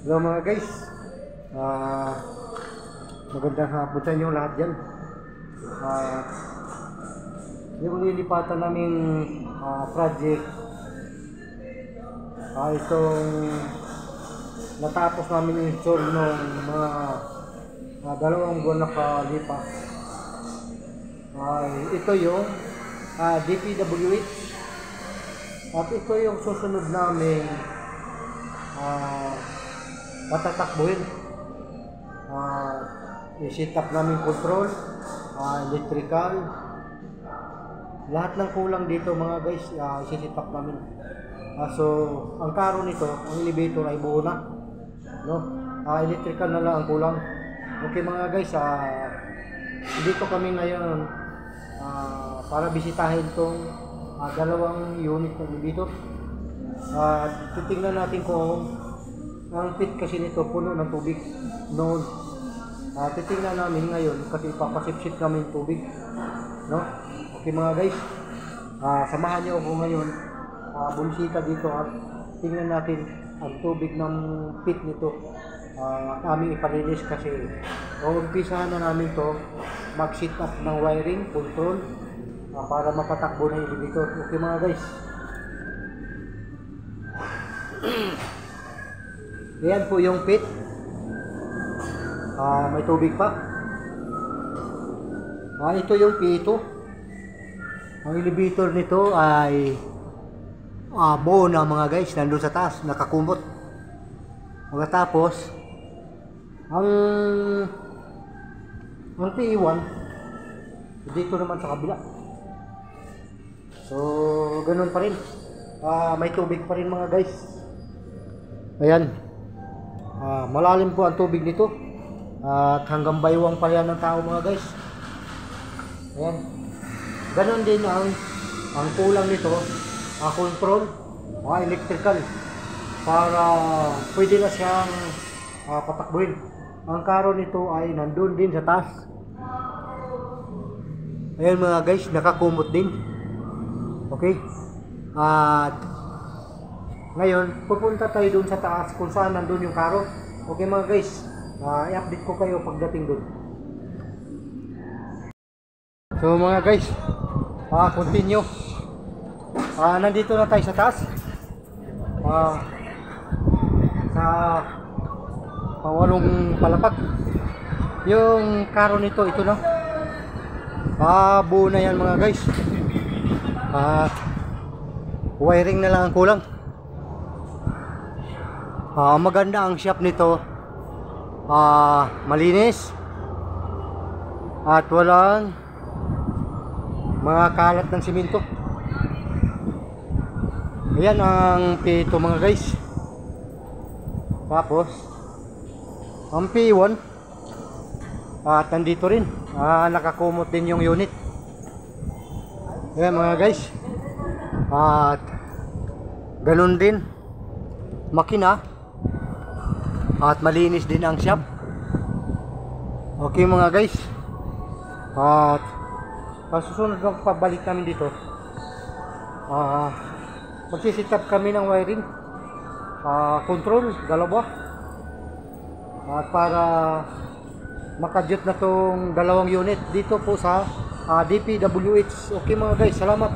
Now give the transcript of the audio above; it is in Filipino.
Hello mga guys, magandang hapon sa inyo lahat dyan. Yung lilipatan naming project, itong natapos namin install nung mga 2 buwan nakalipas. Ito yung DPWH, at ito yung susunod namin patatakbuhin. I-set up namin control, electrical, lahat ng kulang dito mga guys, i-set up namin. So ang karo nito, ang elevator ay buo na, no? Electrical na lang ang kulang. Okay mga guys, dito kami ngayon para bisitahin tong 2 unit ng elevator. Titingnan natin kung ang pit kasi nito puno ng tubig noon. Titingnan namin ngayon kasi ipapasipsip namin tubig, no? Okay mga guys, samahan niyo ako ngayon, bumisita dito at tingnan natin ang tubig ng pit nito. Aming ipalinis kasi umpisahan na namin to mag-set up ng wiring, control, para mapatakbo na yung elevator. Okay mga guys. Ayan po yung pit. May tubig pa. Ito yung P2. Ang elevator nito ay buo na mga guys, nandun sa taas, nakakumot. Pagkatapos ang P1 dito naman sa kabila. So ganun pa rin, may tubig pa rin mga guys. Ayan, malalim po ang tubig nito at hanggang baywang pa yan ng tao mga guys. Ayan, ganun din ang kulang nito, control, electrical, para pwede na siyang patakbuhin. Ang karo nito ay nandun din sa taas. Ayan mga guys, nakakumot din. Okay, at ngayon pupunta tayo dun sa taas kung saan nandun yung karo. Okay mga guys, i-update ko kayo pagdating dun. So mga guys, continue. Nandito na tayo sa taas, sa pawalong palapag. Yung karo nito, ito na, buo na yan mga guys. Wiring na lang ang kulang. Maganda ang shop nito, malinis at walang mga kalat ng simento. Ayan ang P2 mga guys. Tapos ang P1 at nandito rin, nakakumot din yung unit. Ayan mga guys, at ganun din makina at malinis din ang shop. Okay mga guys, at susunod ng pabalik namin dito, magsisit up kami ng wiring, control, dalawa, at para makadyot na tong 2 unit dito po sa DPWH. Okay mga guys, salamat.